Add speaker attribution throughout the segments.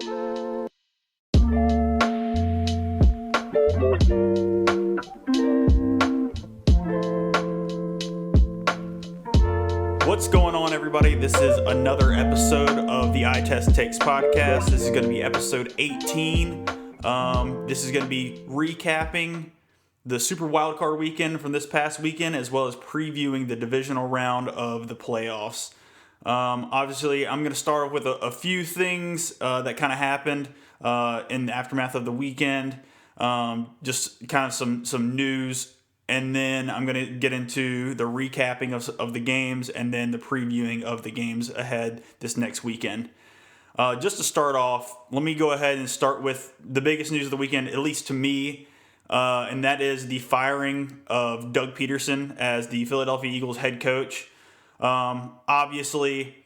Speaker 1: What's going on, everybody? This is another episode of the Eye Test Takes podcast. This is going to be episode 18. This is going to be recapping the Super Wildcard Weekend from this past weekend, as well as previewing the divisional round of the playoffs. Obviously, I'm going to start off with a few things that kind of happened in the aftermath of the weekend. Just kind of some news. And then I'm going to get into the recapping of the games and then the previewing of the games ahead this next weekend. Just to start off, let me go ahead and start with the biggest news of the weekend, at least to me, and that is the firing of Doug Peterson as the Philadelphia Eagles head coach. Obviously,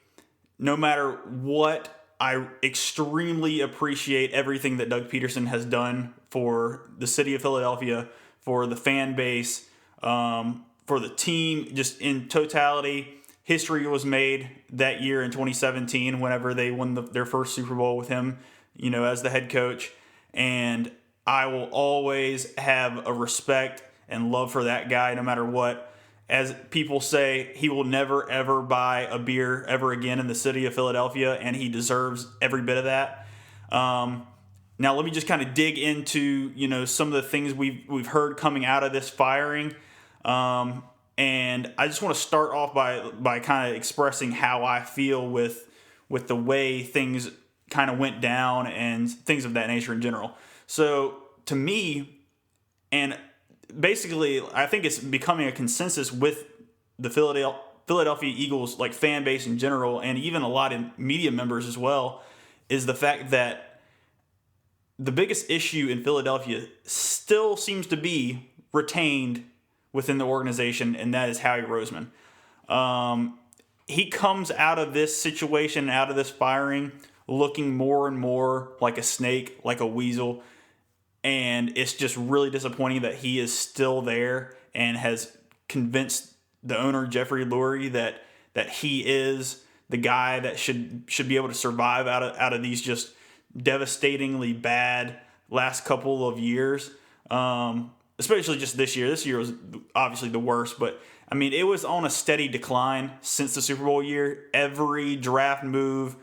Speaker 1: no matter what, I extremely appreciate everything that Doug Peterson has done for the city of Philadelphia, for the fan base, for the team, just in totality. History was made that year in 2017 whenever they won their first Super Bowl with him, as the head coach. And I will always have a respect and love for that guy no matter what. As people say, he will never, ever buy a beer ever again in the city of Philadelphia, and he deserves every bit of that. Now, let me just kind of dig into, some of the things we've heard coming out of this firing. And I just want to start off by kind of expressing how I feel with the way things kind of went down and things of that nature in general. So, to me, and basically, I think it's becoming a consensus with the Philadelphia Eagles, like fan base in general, and even a lot of media members as well, is the fact that the biggest issue in Philadelphia still seems to be retained within the organization, and that is Howie Roseman. He comes out of this situation, out of this firing, looking more and more like a snake, like a weasel, and it's just really disappointing that he is still there and has convinced the owner, Jeffrey Lurie, that he is the guy that should be able to survive out of these just devastatingly bad last couple of years, especially just this year. This year was obviously the worst, but I mean, it was on a steady decline since the Super Bowl year. Every draft move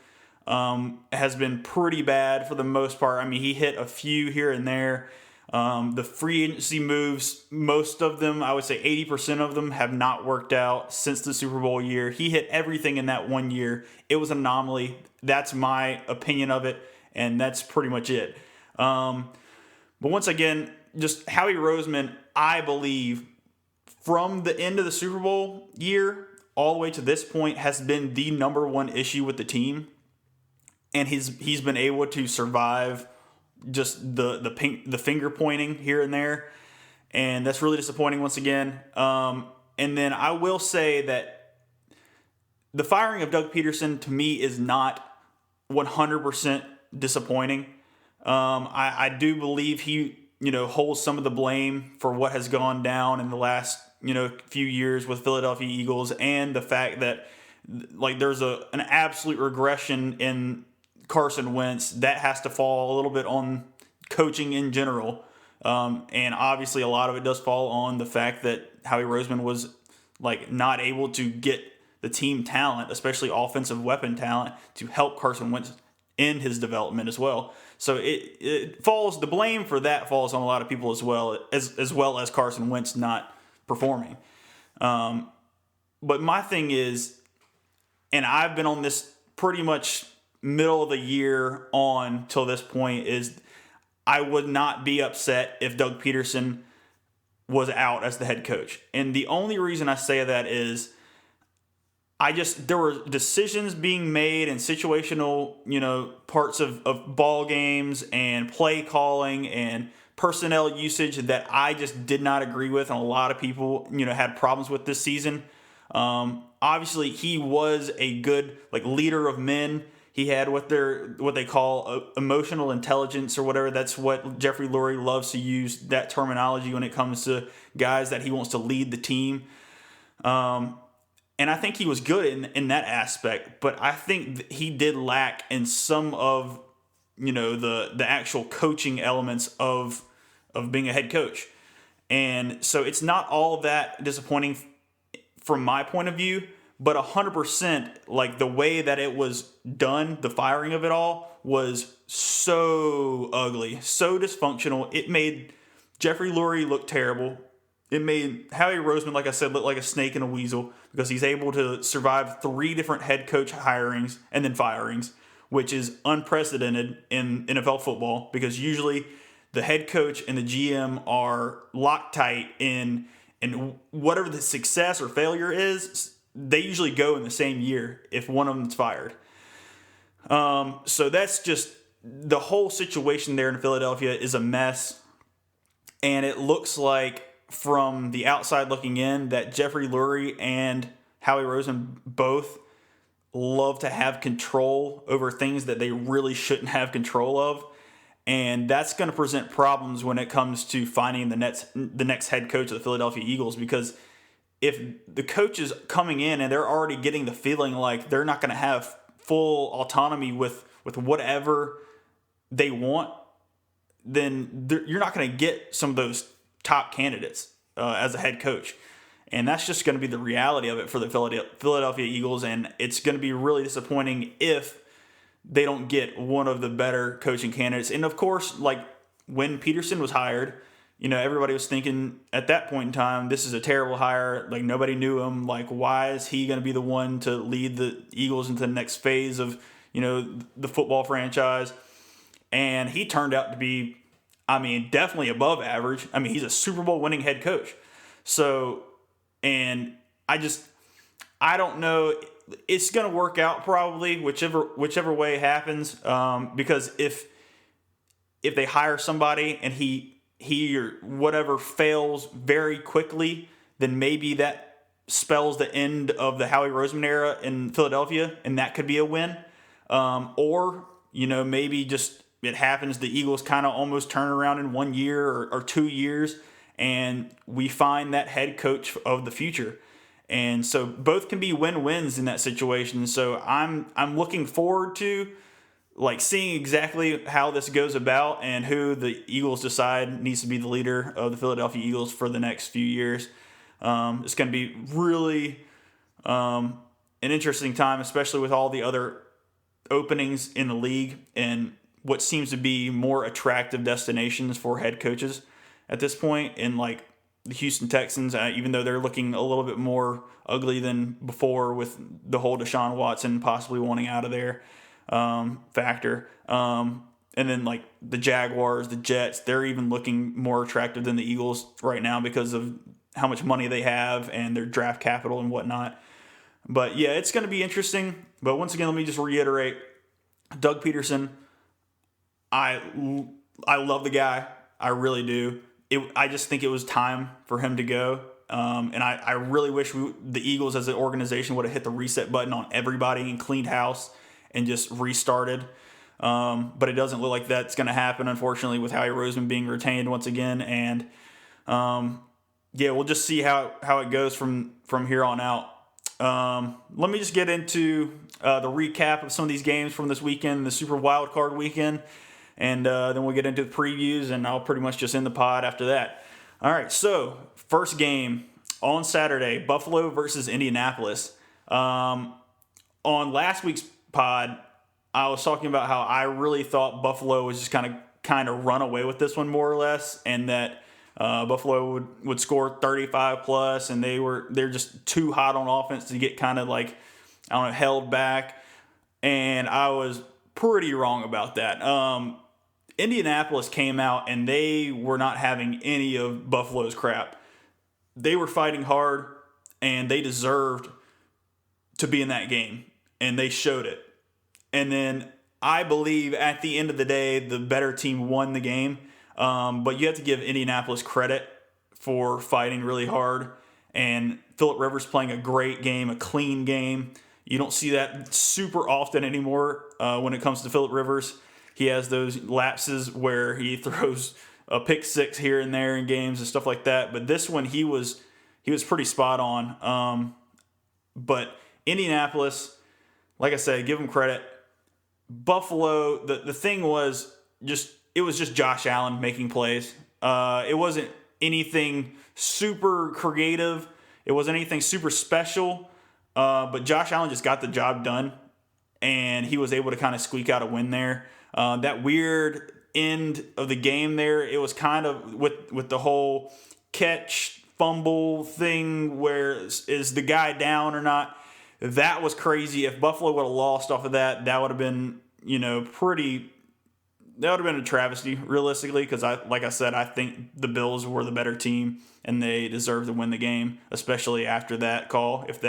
Speaker 1: has been pretty bad for the most part. I mean, he hit a few here and there. The free agency moves, most of them, I would say 80% of them, have not worked out since the Super Bowl year. He hit everything in that 1 year. It was an anomaly. That's my opinion of it. And that's pretty much it. But once again, just Howie Roseman, I believe, from the end of the Super Bowl year all the way to this point, has been the number one issue with the team. And he's been able to survive just the finger pointing here and there. And that's really disappointing once again. And then I will say that the firing of Doug Peterson, to me, is not 100% disappointing. I do believe he, holds some of the blame for what has gone down in the last, few years with Philadelphia Eagles, and the fact that there's an absolute regression in Carson Wentz that has to fall a little bit on coaching in general. And obviously a lot of it does fall on the fact that Howie Roseman was not able to get the team talent, especially offensive weapon talent, to help Carson Wentz in his development as well. So it falls, the blame for that falls on a lot of people as well as Carson Wentz not performing. But my thing is, and I've been on this pretty much middle of the year on till this point, is I would not be upset if Doug Peterson was out as the head coach. And the only reason I say that is there were decisions being made and situational, parts of ball games and play calling and personnel usage that I just did not agree with, and a lot of people, had problems with this season. Obviously, he was a good leader of men. He had what they call emotional intelligence or whatever. That's what Jeffrey Lurie loves to use, that terminology, when it comes to guys that he wants to lead the team. And I think he was good in that aspect, but I think he did lack in some of, the actual coaching elements of being a head coach. And so it's not all that disappointing from my point of view, but 100%, like the way that it was done, the firing of it all was so ugly, so dysfunctional. It made Jeffrey Lurie look terrible. It made Howie Roseman, like I said, look like a snake in a weasel because he's able to survive 3 different head coach hirings and then firings, which is unprecedented in NFL football because usually the head coach and the GM are Loctite in whatever the success or failure is, they usually go in the same year if one of them's fired. So that's just the whole situation there in Philadelphia is a mess. And it looks like from the outside looking in that Jeffrey Lurie and Howie Roseman both love to have control over things that they really shouldn't have control of. And that's going to present problems when it comes to finding the next head coach of the Philadelphia Eagles, because if the coach is coming in and they're already getting the feeling like they're not going to have full autonomy with whatever they want, then you're not going to get some of those top candidates as a head coach. And that's just going to be the reality of it for the Philadelphia Eagles, and it's going to be really disappointing if they don't get one of the better coaching candidates. And of course, like when Peterson was hired, everybody was thinking at that point in time, this is a terrible hire. Like nobody knew him. Like, why is he going to be the one to lead the Eagles into the next phase of, the football franchise? And he turned out to be, definitely above average. He's a Super Bowl winning head coach. So, and I don't know. It's going to work out probably whichever way it happens, because if they hire somebody and he or whatever fails very quickly, then maybe that spells the end of the Howie Roseman era in Philadelphia, and that could be a win. Or maybe just it happens, the Eagles kind of almost turn around in 1 year or 2 years, and we find that head coach of the future. And so both can be win-wins in that situation. So I'm looking forward to seeing exactly how this goes about and who the Eagles decide needs to be the leader of the Philadelphia Eagles for the next few years. It's going to be really an interesting time, especially with all the other openings in the league and what seems to be more attractive destinations for head coaches at this point. And the Houston Texans, even though they're looking a little bit more ugly than before with the whole Deshaun Watson possibly wanting out of there factor. And then the Jaguars, the Jets, they're even looking more attractive than the Eagles right now because of how much money they have and their draft capital and whatnot. But yeah, it's going to be interesting. But once again, let me just reiterate, Doug Peterson, I love the guy. I really do. I just think it was time for him to go. And I really wish the Eagles as an organization would have hit the reset button on everybody and cleaned house and just restarted. But it doesn't look like that's going to happen, unfortunately, with Howie Roseman being retained once again. And we'll just see how it goes from here on out. Let me just get into the recap of some of these games from this weekend, the Super Wildcard Weekend. And then we'll get into the previews, and I'll pretty much just end the pod after that. All right, so first game on Saturday, Buffalo versus Indianapolis. On last week's pod, I was talking about how I really thought Buffalo was just kind of run away with this one more or less, and that Buffalo would score 35 plus, and they're just too hot on offense to get held back. And I was pretty wrong about that. Indianapolis came out and they were not having any of Buffalo's crap. They were fighting hard and they deserved to be in that game, and they showed it. And then I believe at the end of the day, the better team won the game. But you have to give Indianapolis credit for fighting really hard, and Phillip Rivers playing a great game, a clean game. You don't see that super often anymore when it comes to Phillip Rivers. He has those lapses where he throws a pick six here and there in games and stuff like that. But this one, he was pretty spot on. But Indianapolis, like I said, give them credit. Buffalo, the thing was it was just Josh Allen making plays. It wasn't anything super creative. It wasn't anything super special. But Josh Allen just got the job done, and he was able to kind of squeak out a win there. That weird end of the game there, it was kind of with the whole catch fumble thing where is the guy down or not. That was crazy. If Buffalo would have lost off of that, that would have been, that would have been a travesty, realistically, because like I said, I think the Bills were the better team and they deserved to win the game, especially after that call. If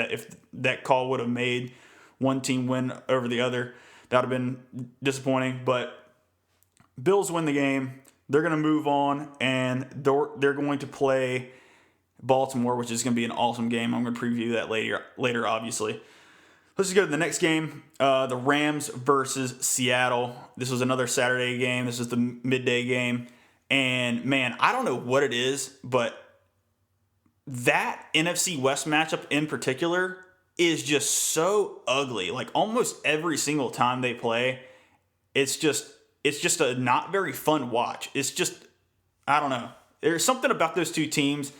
Speaker 1: that call would have made one team win over the other, that would have been disappointing. But Bills win the game. They're going to move on, and they're going to play Baltimore, which is going to be an awesome game. I'm going to preview that later, obviously. Let's just go to the next game, the Rams versus Seattle. This was another Saturday game. This is the midday game. And, man, I don't know what it is, but that NFC West matchup in particular is just so ugly. Like, almost every single time they play, it's just a not very fun watch. It's just, I don't know. There's something about those two teams.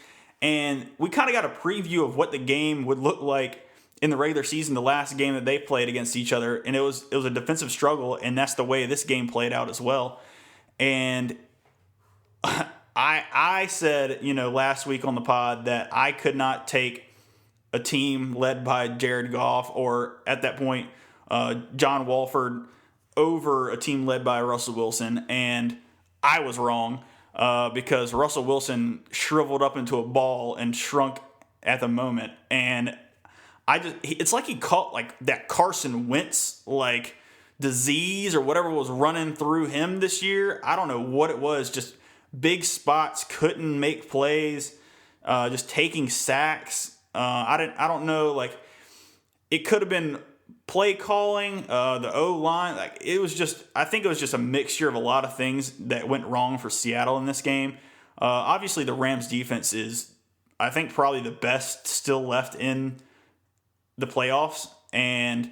Speaker 1: And we kind of got a preview of what the game would look like in the regular season, the last game that they played against each other. And it was a defensive struggle, and that's the way this game played out as well. And I said, last week on the pod that I could not take a team led by Jared Goff or, at that point, John Wolford over a team led by Russell Wilson. And I was wrong. Because Russell Wilson shriveled up into a ball and shrunk at the moment. And it's like he caught like that Carson Wentz like disease or whatever was running through him this year. I don't know what it was. Just big spots, couldn't make plays, just taking sacks. I don't know. Like, it could have been play calling, the O-line, like I think it was just a mixture of a lot of things that went wrong for Seattle in this game. Obviously, the Rams defense is, I think, probably the best still left in the playoffs. And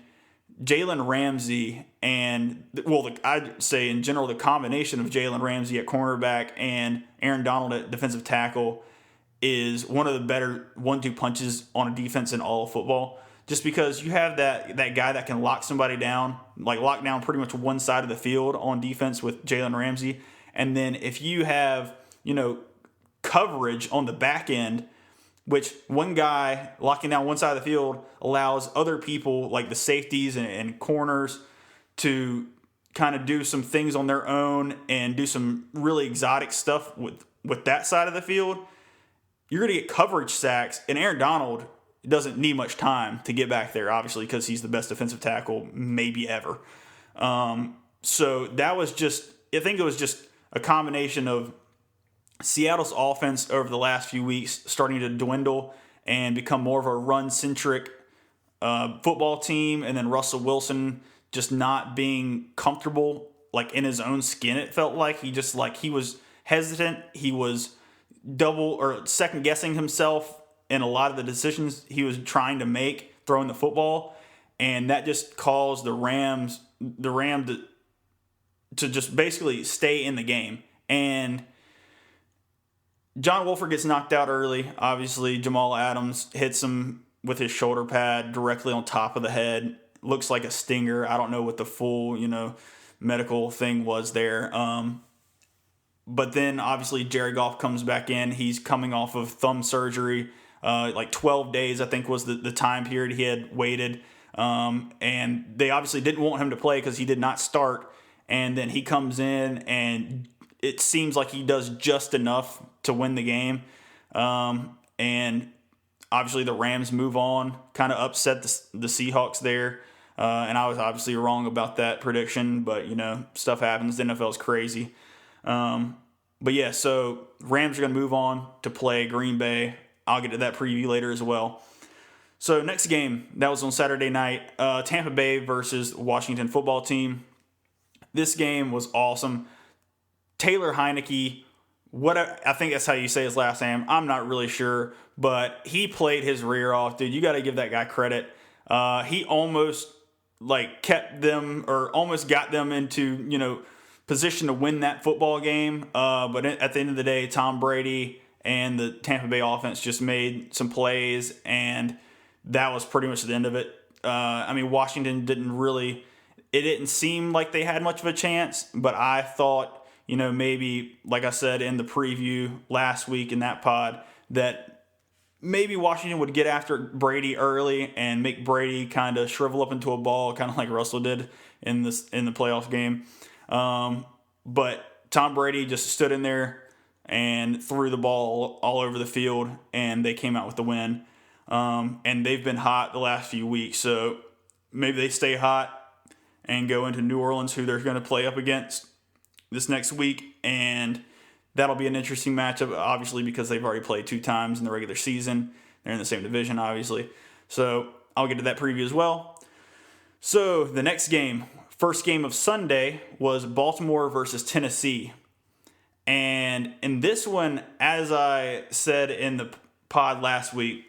Speaker 1: Jalen Ramsey I'd say in general, the combination of Jalen Ramsey at cornerback and Aaron Donald at defensive tackle is one of the better 1-2 punches on a defense in all of football. Just because you have that guy that can lock somebody down, like lock down pretty much one side of the field on defense with Jalen Ramsey. And then if you have, coverage on the back end, which one guy locking down one side of the field allows other people like the safeties and corners to kind of do some things on their own and do some really exotic stuff with that side of the field, you're going to get coverage sacks. And Aaron Donald doesn't need much time to get back there, obviously, because he's the best defensive tackle maybe ever. So that was I think it was just a combination of Seattle's offense over the last few weeks starting to dwindle and become more of a run-centric football team, and then Russell Wilson just not being comfortable like in his own skin. It felt like he was hesitant. He was double or second guessing himself in a lot of the decisions he was trying to make throwing the football, and that just caused the Rams to just basically stay in the game. And John Wolford gets knocked out early. Obviously, Jamal Adams hits him with his shoulder pad directly on top of the head. Looks like a stinger. I don't know what the full, medical thing was there. But then, obviously, Jared Goff comes back in. He's coming off of thumb surgery. Like 12 days, I think, was the time period he had waited. And they obviously didn't want him to play because he did not start. And then he comes in, and it seems like he does just enough to win the game. And obviously the Rams move on, kind of upset the Seahawks there. And I was obviously wrong about that prediction, but, stuff happens. The NFL is crazy. But yeah, so Rams are going to move on to play Green Bay. I'll get to that preview later as well. So next game, that was on Saturday night, Tampa Bay versus Washington football team. This game was awesome. Taylor Heineke, I think that's how you say his last name. I'm not really sure, but he played his rear off. Dude, you got to give that guy credit. He almost kept them or almost got them into position to win that football game. But at the end of the day, Tom Brady and the Tampa Bay offense just made some plays, and that was pretty much the end of it. Washington didn't seem like they had much of a chance, but I thought, maybe, like I said in the preview last week in that pod, that maybe Washington would get after Brady early and make Brady kind of shrivel up into a ball, kind of like Russell did in the playoff game. But Tom Brady just stood in there and threw the ball all over the field, and they came out with the win. And they've been hot the last few weeks, so maybe they stay hot and go into New Orleans, who they're going to play up against this next week, and that'll be an interesting matchup, obviously, because they've already played 2 times in the regular season. They're in the same division, obviously. So I'll get to that preview as well. So the next game, first game of Sunday, was Baltimore versus Tennessee. And in this one, as I said in the pod last week,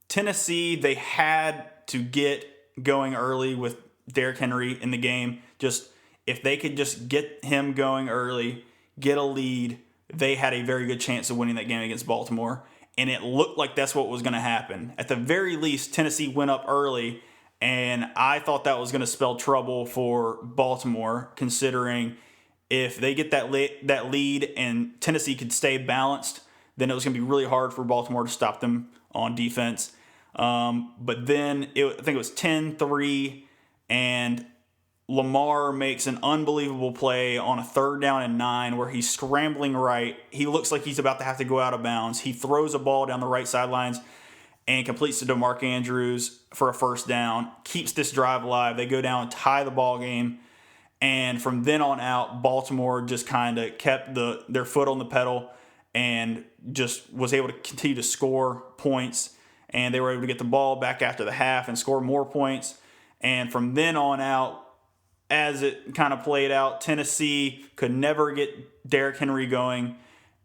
Speaker 1: Tennessee, they had to get going early with Derrick Henry in the game. Just if they could just get him going early, get a lead, they had a very good chance of winning that game against Baltimore. And it looked like that's what was going to happen. At the very least, Tennessee went up early, and I thought that was going to spell trouble for Baltimore, considering if they get that lead and Tennessee could stay balanced, then it was going to be really hard for Baltimore to stop them on defense. But then I think it was 10-3, and Lamar makes an unbelievable play on a 3rd down and 9 where he's scrambling right. He looks like he's about to have to go out of bounds. He throws a ball down the right sidelines and completes to DeMarc Andrews for a 1st down, keeps this drive alive. They go down and tie the ball game. And from then on out, Baltimore just kind of kept their foot on the pedal and just was able to continue to score points. And they were able to get the ball back after the half and score more points. And from then on out, as it kind of played out, Tennessee could never get Derrick Henry going,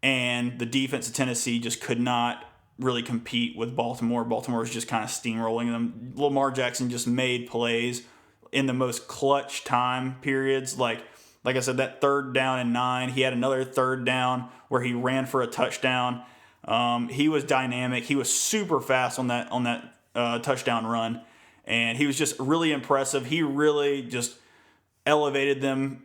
Speaker 1: and the defense of Tennessee just could not really compete with Baltimore. Baltimore was just kind of steamrolling them. Lamar Jackson just made plays in the most clutch time periods. Like I said, that 3rd down and 9, he had another 3rd down where he ran for a touchdown. He was dynamic. He was super fast on that touchdown run, and he was just really impressive. He really just elevated them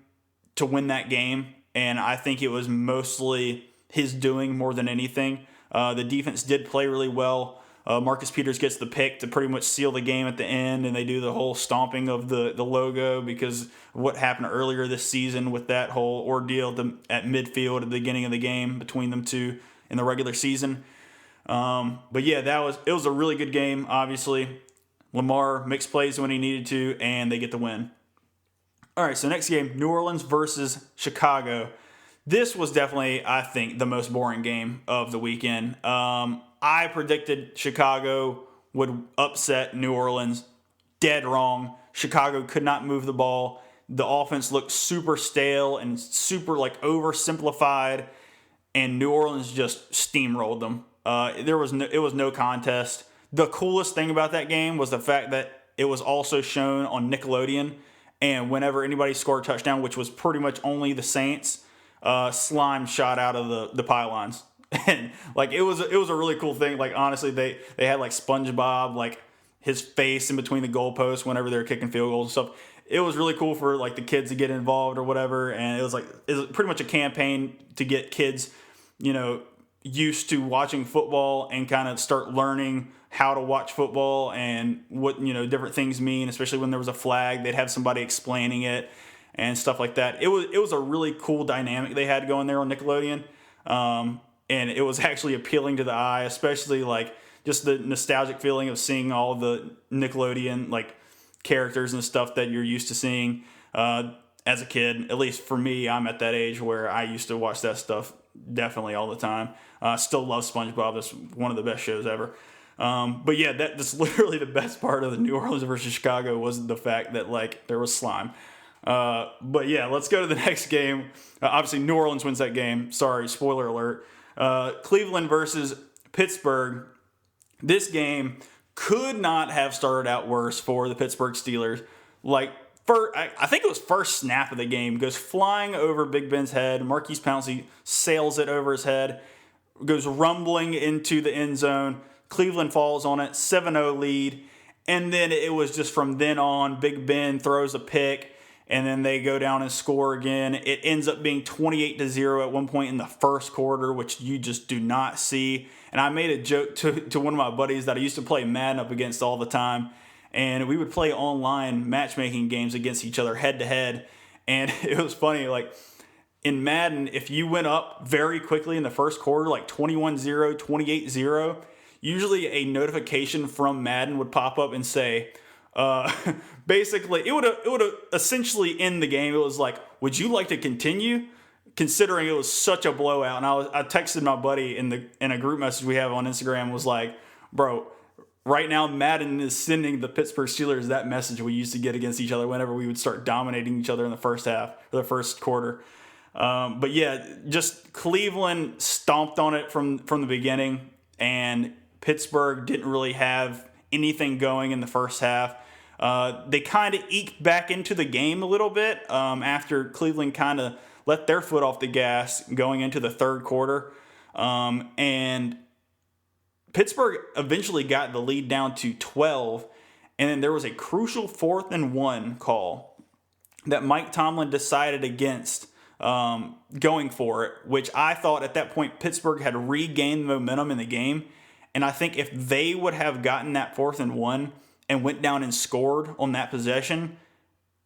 Speaker 1: to win that game, and I think it was mostly his doing more than anything. The defense did play really well. Marcus Peters gets the pick to pretty much seal the game at the end, and they do the whole stomping of the logo because of what happened earlier this season with that whole ordeal at midfield at the beginning of the game between them two in the regular season. But yeah, it was a really good game, obviously. Lamar makes plays when he needed to, and they get the win. All right, so next game, New Orleans versus Chicago. This was definitely, I think, the most boring game of the weekend. I predicted Chicago would upset New Orleans. Dead wrong. Chicago could not move the ball. The offense looked super stale and super oversimplified, and New Orleans just steamrolled them. It was no contest. The coolest thing about that game was the fact that it was also shown on Nickelodeon, and whenever anybody scored a touchdown, which was pretty much only the Saints, slime shot out of the pylons. And it was a really cool thing. Honestly, they had SpongeBob, his face in between the goalposts whenever they were kicking field goals and stuff. It was really cool for the kids to get involved or whatever, and it was pretty much a campaign to get kids, used to watching football and kind of start learning how to watch football and what different things mean. Especially when there was a flag, they'd have somebody explaining it and stuff like that. It was a really cool dynamic they had going there on Nickelodeon, and it was actually appealing to the eye, especially just the nostalgic feeling of seeing all the Nickelodeon characters and stuff that you're used to seeing as a kid. At least for me, I'm at that age where I used to watch that stuff definitely all the time. Still love SpongeBob. That's one of the best shows ever. But yeah, that's literally the best part of the New Orleans versus Chicago was the fact that there was slime. But yeah, let's go to the next game. Obviously, New Orleans wins that game. Sorry, spoiler alert. Cleveland versus Pittsburgh. This game, could not have started out worse for the Pittsburgh Steelers. Like, I think it was first snap of the game, goes flying over Big Ben's head. Marquise Pouncey sails it over his head, goes rumbling into the end zone. Cleveland falls on it, 7-0 lead. And then it was just from then on, Big Ben throws a pick, and then they go down and score again. It ends up being 28-0 at one point in the first quarter, which you just do not see. And I made a joke to one of my buddies that I used to play Madden up against all the time. And we would play online matchmaking games against each other head-to-head. And it was funny, like, in Madden, if you went up very quickly in the first quarter, like 21-0, 28-0, usually a notification from Madden would pop up and say, basically, it would essentially end the game. It was like, would you like to continue? Considering it was such a blowout. And I texted my buddy in a group message we have on Instagram, was like, bro, right now Madden is sending the Pittsburgh Steelers that message we used to get against each other whenever we would start dominating each other in the first half or the first quarter. But yeah, just Cleveland stomped on it from the beginning, and Pittsburgh didn't really have anything going in the first half. They kind of eked back into the game a little bit after Cleveland kind of let their foot off the gas going into the third quarter. And Pittsburgh eventually got the lead down to 12, and then there was a crucial 4th and 1 call that Mike Tomlin decided against going for it, which I thought at that point Pittsburgh had regained momentum in the game. And I think if they would have gotten that 4th and 1 and went down and scored on that possession,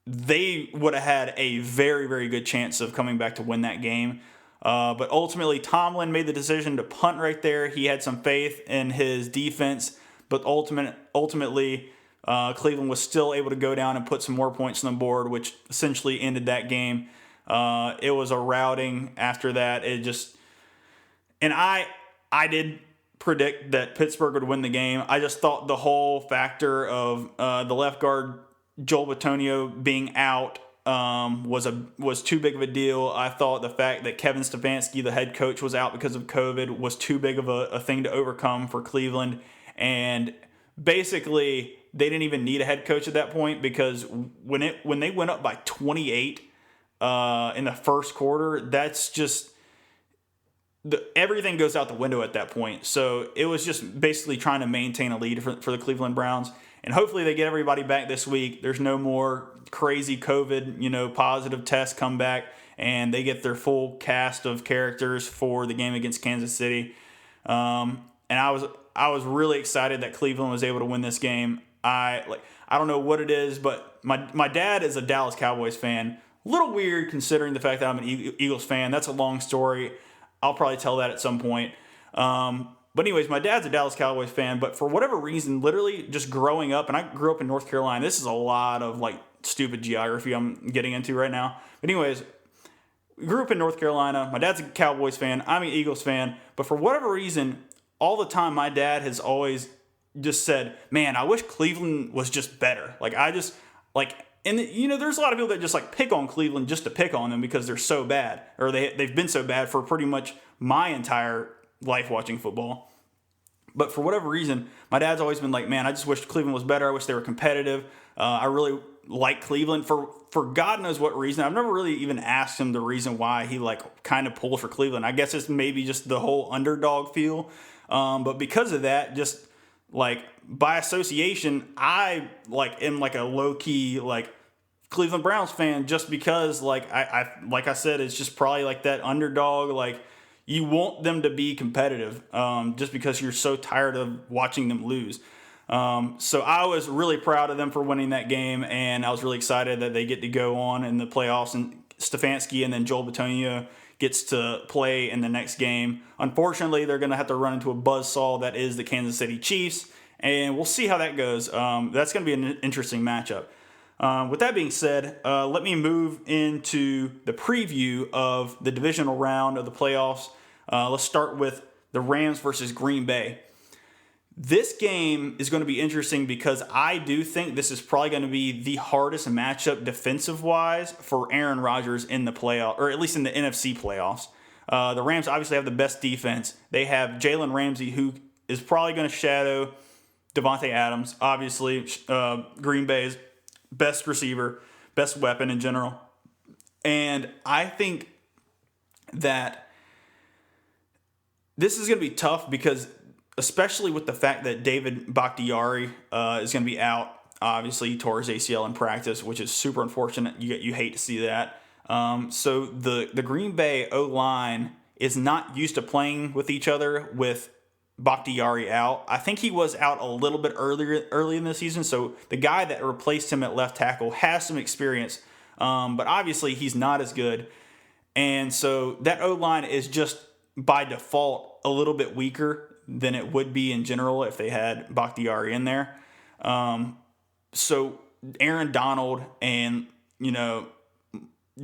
Speaker 1: they would have had a very, very good chance of coming back to win that game. But ultimately, Tomlin made the decision to punt right there. He had some faith in his defense, but ultimately, Cleveland was still able to go down and put some more points on the board, which essentially ended that game. It was a routing after that. And I did predict that Pittsburgh would win the game. I just thought the whole factor of the left guard Joel Bitonio being out was too big of a deal. I thought the fact that Kevin Stefanski, the head coach, was out because of COVID was too big of a thing to overcome for Cleveland. And basically, they didn't even need a head coach at that point, because when they went up by 28 in the first quarter, that's just everything goes out the window at that point. So it was just basically trying to maintain a lead for the Cleveland Browns. And hopefully they get everybody back this week. There's no more crazy COVID, positive tests come back, and they get their full cast of characters for the game against Kansas City. And I was really excited that Cleveland was able to win this game. I don't know what it is, but my dad is a Dallas Cowboys fan. A little weird considering the fact that I'm an Eagles fan. That's a long story. I'll probably tell that at some point. But anyways, my dad's a Dallas Cowboys fan, but for whatever reason, literally just growing up, and I grew up in North Carolina. This is a lot of stupid geography I'm getting into right now. But anyways, we grew up in North Carolina. My dad's a Cowboys fan. I'm an Eagles fan. But for whatever reason, all the time my dad has always just said, man, I wish Cleveland was just better. And there's a lot of people that just pick on Cleveland just to pick on them because they're so bad, or they've been so bad for pretty much my entire life watching football. But for whatever reason, my dad's always been like, man, I just wish Cleveland was better. I wish they were competitive. I really like Cleveland for God knows what reason. I've never really even asked him the reason why he kind of pulls for Cleveland. I guess it's maybe just the whole underdog feel. But because of that, just by association, I am a low key Cleveland Browns fan, just because I said, it's just probably that underdog. You want them to be competitive, just because you're so tired of watching them lose. So I was really proud of them for winning that game, and I was really excited that they get to go on in the playoffs, and Stefanski and then Joel Bitonio gets to play in the next game. Unfortunately, they're going to have to run into a buzzsaw that is the Kansas City Chiefs, and we'll see how that goes. That's going to be an interesting matchup. With that being said, let me move into the preview of the divisional round of the playoffs. Let's start with the Rams versus Green Bay. This game is going to be interesting because I do think this is probably going to be the hardest matchup defensive-wise for Aaron Rodgers in the playoff, or at least in the NFC playoffs. The Rams obviously have the best defense. They have Jalen Ramsey, who is probably going to shadow Devontae Adams, obviously Green Bay's best receiver, best weapon in general. And I think that this is going to be tough because, especially with the fact that David Bakhtiari is going to be out. Obviously, he tore his ACL in practice, which is super unfortunate. You hate to see that. So the Green Bay O-line is not used to playing with each other with Bakhtiari out. I think he was out a little bit early in the season, so the guy that replaced him at left tackle has some experience, but obviously he's not as good. And so that O-line is just by default a little bit weaker than it would be in general if they had Bakhtiari in there. So Aaron Donald and,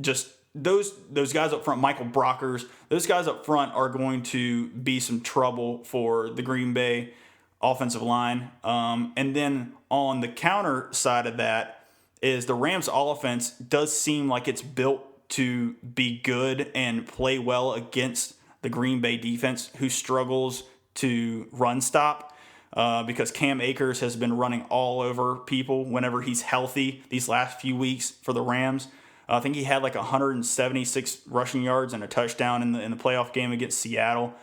Speaker 1: just those guys up front, Michael Brockers, those guys up front are going to be some trouble for the Green Bay offensive line. And then on the counter side of that is the Rams offense does seem like it's built to be good and play well against the Green Bay defense, who struggles to run stop because Cam Akers has been running all over people whenever he's healthy these last few weeks for the Rams. I think he had like 176 rushing yards and a touchdown in the playoff game against Seattle.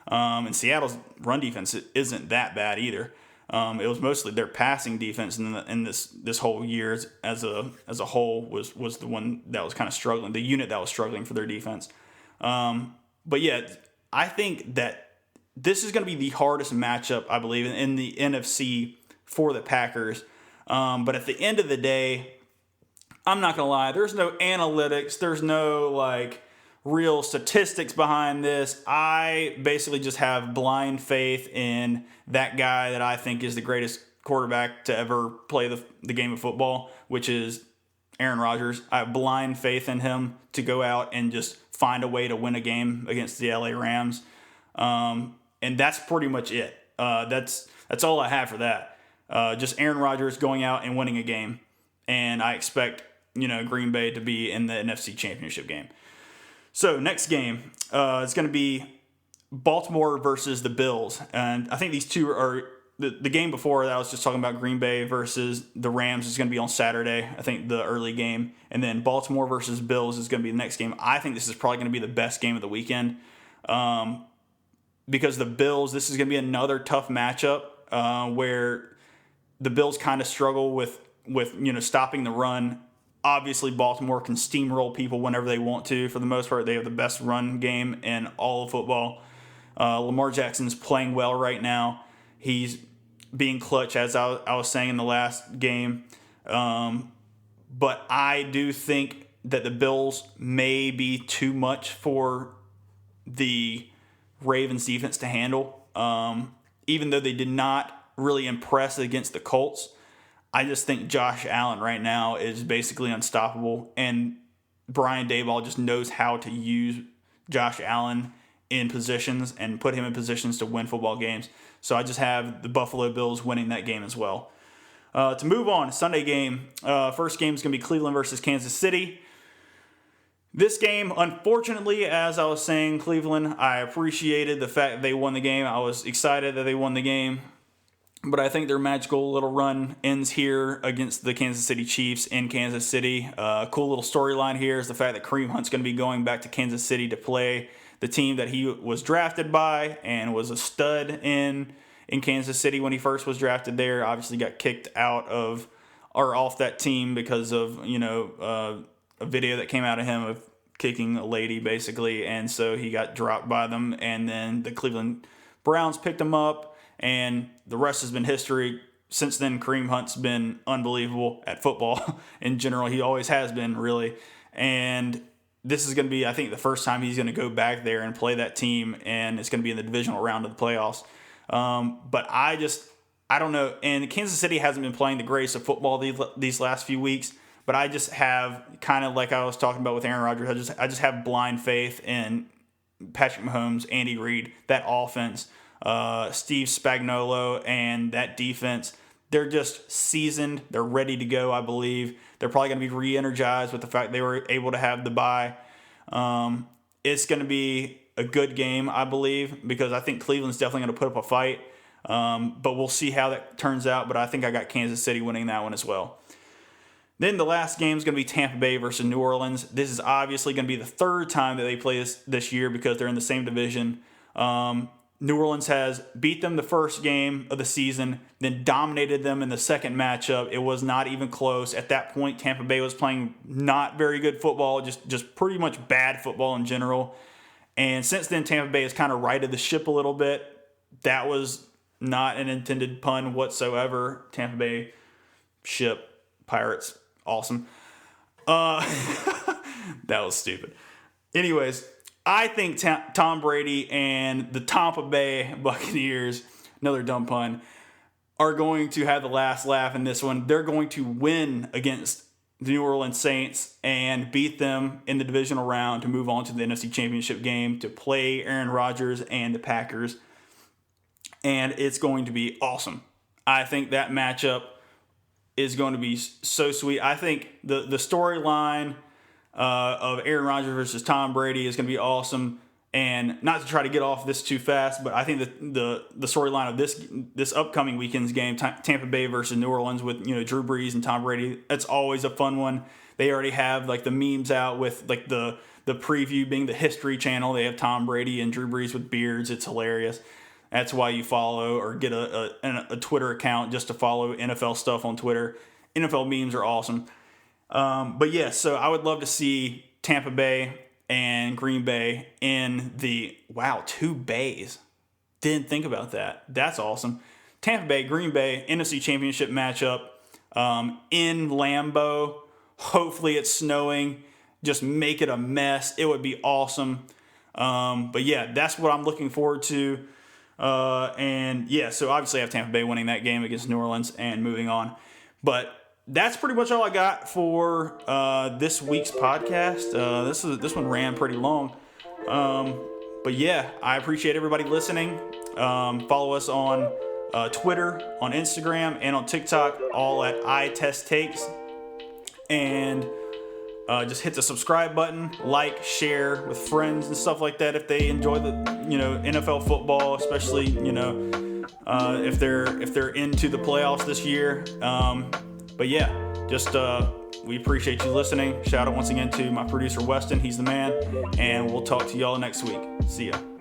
Speaker 1: And Seattle's run defense isn't that bad either. It was mostly their passing defense in this whole year as a whole was the one that was kind of struggling, the unit that was struggling for their defense. But yeah, I think that this is going to be the hardest matchup, I believe, in the NFC for the Packers. But at the end of the day, I'm not going to lie, there's no analytics, there's no real statistics behind this. I basically just have blind faith in that guy that I think is the greatest quarterback to ever play the game of football, which is Aaron Rodgers. I have blind faith in him to go out and just find a way to win a game against the LA Rams. And that's pretty much it. That's all I have for that. Just Aaron Rodgers going out and winning a game. And I expect, Green Bay to be in the NFC Championship game. So next game, it's going to be Baltimore versus the Bills. And I think these two are the game before that I was just talking about Green Bay versus the Rams is going to be on Saturday, I think the early game. And then Baltimore versus Bills is going to be the next game. I think this is probably going to be the best game of the weekend. Because the Bills, this is going to be another tough matchup where the Bills kind of struggle with stopping the run. Obviously, Baltimore can steamroll people whenever they want to. For the most part, they have the best run game in all of football. Lamar Jackson's playing well right now. He's being clutch, as I was saying in the last game. But I do think that the Bills may be too much for the Ravens defense to handle. Even though they did not really impress against the Colts, I just think Josh Allen right now is basically unstoppable, and Brian Daboll just knows how to use Josh Allen in positions and put him in positions to win football games. So I just have the Buffalo Bills winning that game as well. To move on, Sunday game. First game is going to be Cleveland versus Kansas City. This game, unfortunately, as I was saying, Cleveland, I appreciated the fact that they won the game. I was excited that they won the game. But I think their magical little run ends here against the Kansas City Chiefs in Kansas City. Cool little storyline here is the fact that Kareem Hunt's going to be going back to Kansas City to play the team that he was drafted by and was a stud in Kansas City when he first was drafted there. Obviously got kicked out of or off that team because of, a video that came out of him of kicking a lady, basically. And so he got dropped by them. And then the Cleveland Browns picked him up. And the rest has been history. Since then, Kareem Hunt's been unbelievable at football in general. He always has been, really. And this is going to be, I think, the first time he's going to go back there and play that team. And it's going to be in the divisional round of the playoffs. But I don't know. And Kansas City hasn't been playing the greatest of football these last few weeks. But I just have, kind of like I was talking about with Aaron Rodgers, I just have blind faith in Patrick Mahomes, Andy Reid, that offense. Steve Spagnuolo and that defense, they're just seasoned. They're ready to go, I believe. They're probably going to be re-energized with the fact they were able to have the bye. It's going to be a good game, I believe, because I think Cleveland's definitely going to put up a fight. But we'll see how that turns out. But I think I got Kansas City winning that one as well. Then the last game is going to be Tampa Bay versus New Orleans. This is obviously going to be the third time that they play this year because they're in the same division. New Orleans has beat them the first game of the season, then dominated them in the second matchup. It was not even close. At that point, Tampa Bay was playing not very good football, just pretty much bad football in general. And since then, Tampa Bay has kind of righted the ship a little bit. That was not an intended pun whatsoever. Tampa Bay ship, Pirates, awesome. That was stupid. Anyways, I think Tom Brady and the Tampa Bay Buccaneers, another dumb pun, are going to have the last laugh in this one. They're going to win against the New Orleans Saints and beat them in the divisional round to move on to the NFC Championship game to play Aaron Rodgers and the Packers. And it's going to be awesome. I think that matchup is going to be so sweet. I think the storyline of Aaron Rodgers versus Tom Brady is going to be awesome. And not to try to get off this too fast, but I think that the storyline of this upcoming weekend's game, Tampa Bay versus New Orleans with Drew Brees and Tom Brady, that's always a fun one. They already have like the memes out with like the preview being the History Channel. They have Tom Brady and Drew Brees with beards. It's hilarious. That's why you follow or get a Twitter account just to follow NFL stuff on Twitter. NFL memes are awesome. But yeah, so I would love to see Tampa Bay and Green Bay in the, two bays. Didn't think about that. That's awesome. Tampa Bay, Green Bay, NFC Championship matchup in Lambeau. Hopefully it's snowing. Just make it a mess. It would be awesome. But yeah, that's what I'm looking forward to. And yeah, so obviously I have Tampa Bay winning that game against New Orleans and moving on. But that's pretty much all I got for this week's podcast. This one ran pretty long. But yeah, I appreciate everybody listening. Follow us on Twitter, on Instagram, and on TikTok, all at iTestTakes. And just hit the subscribe button, like, share with friends and stuff like that if they enjoy the NFL football, especially if they're into the playoffs this year. But yeah, just we appreciate you listening. Shout out once again to my producer Weston, he's the man, and we'll talk to y'all next week. See ya.